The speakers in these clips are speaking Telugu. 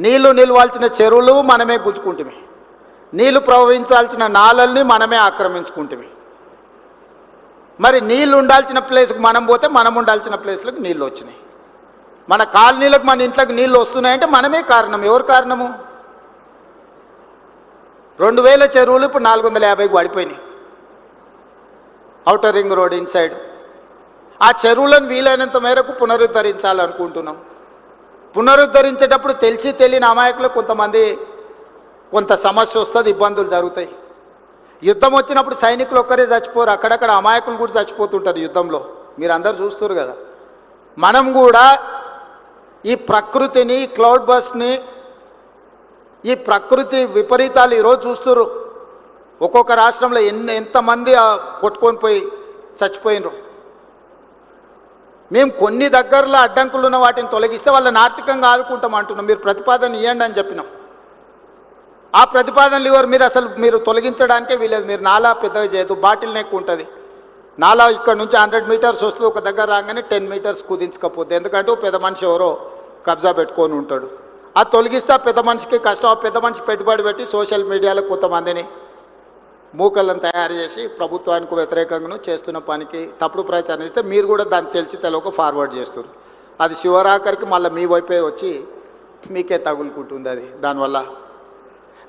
నీళ్లు నిలవాల్సిన చెరువులు మనమే గుంజుకుంటుమి, నీళ్లు ప్రవహించాల్సిన నాలల్ని మనమే ఆక్రమించుకుంటుమి. మరి నీళ్లు ఉండాల్సిన ప్లేస్కి మనం పోతే మనం ఉండాల్సిన ప్లేస్లకు నీళ్ళు వచ్చినాయి. మన కాలనీలకు మన ఇంట్లోకి నీళ్ళు వస్తున్నాయంటే మనమే కారణం. ఎవరు కారణము? 2000 చెరువులు ఇప్పుడు 450కి పడిపోయినాయి ఔటర్ రింగ్ రోడ్ ఇన్సైడ్. ఆ చెరువులను వీలైనంత మేరకు పునరుద్ధరించాలనుకుంటున్నాం. పునరుద్ధరించేటప్పుడు తెలిసి తెలియని అమాయకులు కొంత సమస్య వస్తుంది, ఇబ్బందులు జరుగుతాయి. యుద్ధం వచ్చినప్పుడు సైనికులు ఒక్కరే చచ్చిపోరు, అక్కడక్కడ అమాయకులు కూడా చచ్చిపోతుంటారు యుద్ధంలో. మీరు అందరు చూస్తారు కదా. మనం కూడా ఈ ప్రకృతిని, క్లౌడ్ బస్ట్ని, ఈ ప్రకృతి విపరీతాలు ఈరోజు చూస్తున్నారు. ఒక్కొక్క రాష్ట్రంలో ఎంతమంది కొట్టుకొని పోయి చచ్చిపోయినరు. మేము కొన్ని దగ్గరలో అడ్డంకులు ఉన్న వాటిని తొలగిస్తే వాళ్ళని ఆర్థికంగా ఆదుకుంటాం అంటున్నాం. మీరు ప్రతిపాదన ఇవ్వండి అని చెప్పినాం. ఆ ప్రతిపాదనలు ఇవ్వరు. మీరు తొలగించడానికే వీలేదు. మీరు నాలా పెద్దగా చేయదు, బాటిల్ నెక్ ఉంటుంది. నాలా ఇక్కడ నుంచి 100 మీటర్స్ వస్తుంది, ఒక దగ్గర రాగానే 10 మీటర్స్ కుదించకపోతే, ఎందుకంటే పెద్ద మనిషి ఎవరో కబ్జా పెట్టుకొని ఉంటాడు. అది తొలగిస్తే పెద్ద మనిషికి కష్టం. ఆ పెద్ద మనిషి పెట్టుబడి పెట్టి సోషల్ మీడియాలో కొంతమందిని మూకలను తయారు చేసి ప్రభుత్వానికి వ్యతిరేకంగా చేస్తున్న పనికి తప్పుడు ప్రచారం ఇస్తే మీరు కూడా దాన్ని తెలిసి తెలవక ఫార్వర్డ్ చేస్తారు. అది శివరాకరికి మళ్ళీ మీ వైపే వచ్చి మీకే తగులుకుంటుంది. అది దానివల్ల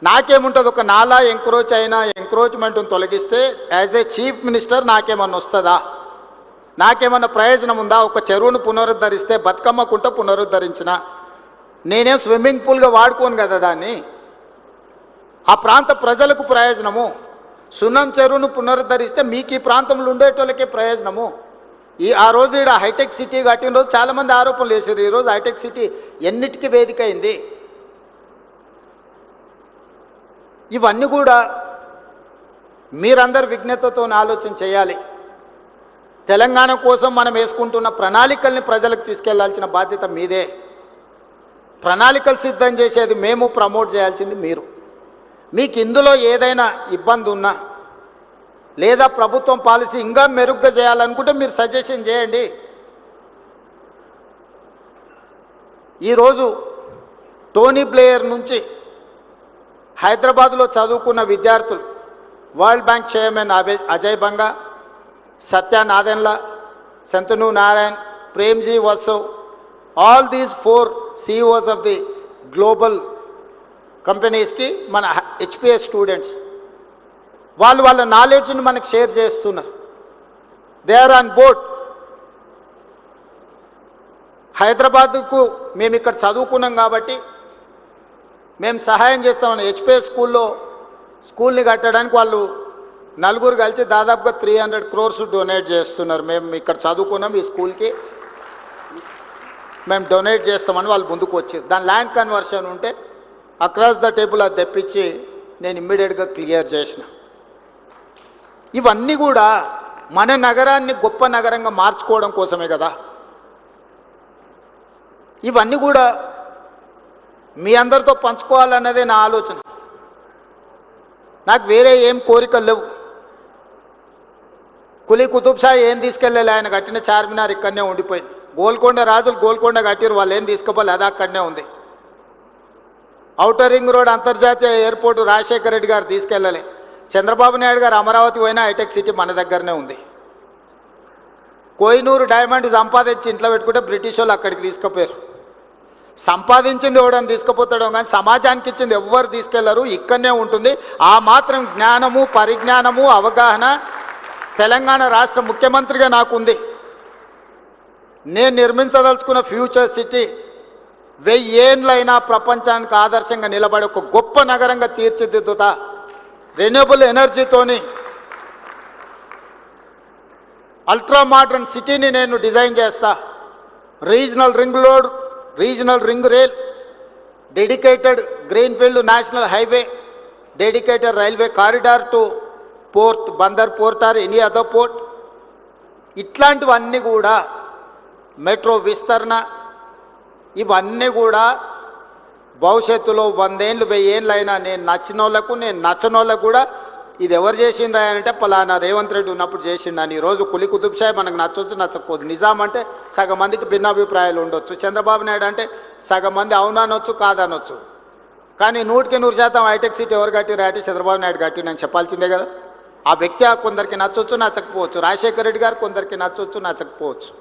నాకేముంటుంది? ఒక నాలా ఎంక్రోచ్మెంట్ని తొలగిస్తే యాజ్ ఏ చీఫ్ మినిస్టర్ నాకేమన్నా వస్తుందా? నాకేమన్నా ప్రయోజనం ఉందా? ఒక చెరువును పునరుద్ధరిస్తే బతుకమ్మకుంట పునరుద్ధరించిన నేనేం స్విమ్మింగ్ పూల్గా వాడుకోను కదా దాన్ని. ఆ ప్రాంత ప్రజలకు ప్రయోజనము. సున్నం చెరువును పునరుద్ధరిస్తే మీకు ఈ ప్రాంతంలో ఉండేటోళ్ళకే ప్రయోజనము. ఆ రోజు ఇక్కడ హైటెక్ సిటీ కట్టిన రోజు చాలామంది ఆరోపణలు వేసారు. ఈరోజు హైటెక్ సిటీ ఎన్నిటికీ వేదిక అయింది. ఇవన్నీ కూడా మీరందరూ విజ్ఞతతో ఆలోచన చేయాలి. తెలంగాణ కోసం మనం వేసుకుంటున్న ప్రణాళికల్ని ప్రజలకు తీసుకెళ్లాల్సిన బాధ్యత మీదే. ప్రణాళికలు సిద్ధం చేసేది మేము, ప్రమోట్ చేయాల్సింది మీరు. మీకు ఇందులో ఏదైనా ఇబ్బంది ఉన్నా లేదా ప్రభుత్వం పాలసీ ఇంకా మెరుగ్గా చేయాలనుకుంటే మీరు సజెషన్ చేయండి. ఈరోజు టోనీ బ్లేయర్ నుంచి హైదరాబాద్లో చదువుకున్న విద్యార్థులు, world bank chairman Ajay Banga, Satya Nadella, Shantanu Narayen, Premji Watsa, all these 4 CEOs of the global కంపెనీస్కి మన హెచ్పిఎస్ స్టూడెంట్స్ వాళ్ళ నాలెడ్జ్ని మనకు షేర్ చేస్తున్నారు. They are on board. హైదరాబాద్కు మేము ఇక్కడ చదువుకున్నాం కాబట్టి మేము సహాయం చేస్తామని హెచ్పిఎస్ స్కూల్ని కట్టడానికి వాళ్ళు నలుగురు కలిసి దాదాపుగా 300 crores డొనేట్ చేస్తున్నారు. మేము ఇక్కడ చదువుకున్నాం, ఈ స్కూల్కి మేము డొనేట్ చేస్తామని వాళ్ళు ముందుకు వచ్చారు. దాని ల్యాండ్ కన్వర్షన్ ఉంటే అక్రాస్ ద టేబుల్ అది తెప్పించి నేను ఇమ్మీడియట్గా క్లియర్ చేసిన. ఇవన్నీ కూడా మన నగరాన్ని గొప్ప నగరంగా మార్చుకోవడం కోసమే కదా. ఇవన్నీ కూడా మీ అందరితో పంచుకోవాలన్నదే నా ఆలోచన. నాకు వేరే ఏం కోరికలు లేవు. కులీ కుతుబ్ షా ఏం తీసుకెళ్ళాలి, ఆయన కట్టిన చార్మినార్ ఇక్కడనే ఉండిపోయింది. గోల్కొండ రాజులు గోల్కొండ కట్టారు, వాళ్ళు ఏం తీసుకోవాలి, అది అక్కడనే ఉంది. ఔటర్ రింగ్ రోడ్ అంతర్జాతీయ ఎయిర్పోర్టు రాజశేఖర రెడ్డి గారు తీసుకెళ్ళాలి. చంద్రబాబు నాయుడు గారు అమరావతి పోయినా హైటెక్ సిటీ మన దగ్గరనే ఉంది. కోహినూరు డైమండ్ సంపాదించి ఇంట్లో పెట్టుకుంటే బ్రిటిష్ వాళ్ళు అక్కడికి తీసుకుపోయారు. సంపాదించింది ఎవడని తీసుకుపోతాడో కానీ సమాజానికి ఇచ్చింది ఎవ్వరు తీసుకెళ్లరు, ఇక్కడనే ఉంటుంది. ఆ మాత్రం జ్ఞానము, పరిజ్ఞానము, అవగాహన తెలంగాణ రాష్ట్ర ముఖ్యమంత్రిగా నాకుంది. నేను నిర్మించదలుచుకున్న ఫ్యూచర్ సిటీ 1000 ఏళ్ళైనా ప్రపంచానికి ఆదర్శంగా నిలబడే ఒక గొప్ప నగరంగా తీర్చిదిద్దుతా. రెన్యూబుల్ ఎనర్జీతోని అల్ట్రా మోడర్న్ సిటీని నేను డిజైన్ చేస్తా. Regional ring rail, dedicated greenfield national highway, dedicated railway corridor to port, Bandar port or any other port. ఇట్లాంటివన్నీ కూడా మెట్రో విస్తరణ, ఇవన్నీ కూడా భవిష్యత్తులో 100 ఏళ్ళు 1000 ఏళ్ళు అయినా నేను నచ్చిన వాళ్ళకు నేను నచ్చని వాళ్ళకు కూడా ఇది ఎవరు చేసిండ్రా అంటే పలానా రేవంత్ రెడ్డి ఉన్నప్పుడు చేసిండని. ఈరోజు కులి కుతుబ్ షాహీ మనకు నచ్చొచ్చు నచ్చకపోదు. నిజాం అంటే సగం మందికి భిన్నాభిప్రాయాలు ఉండొచ్చు. చంద్రబాబు నాయుడు అంటే సగం మంది అవుననొచ్చు కాదనొచ్చు. కానీ 100% హైటెక్ సిటీ ఎవరు కట్టిరా అంటే చంద్రబాబు నాయుడు కట్టిండని చెప్పాల్సిందే కదా. ఆ వ్యక్తి కొందరికి నచ్చొచ్చు నచ్చకపోవచ్చు. రాజశేఖర రెడ్డి గారు కొందరికి నచ్చొచ్చు నచ్చకపోవచ్చు.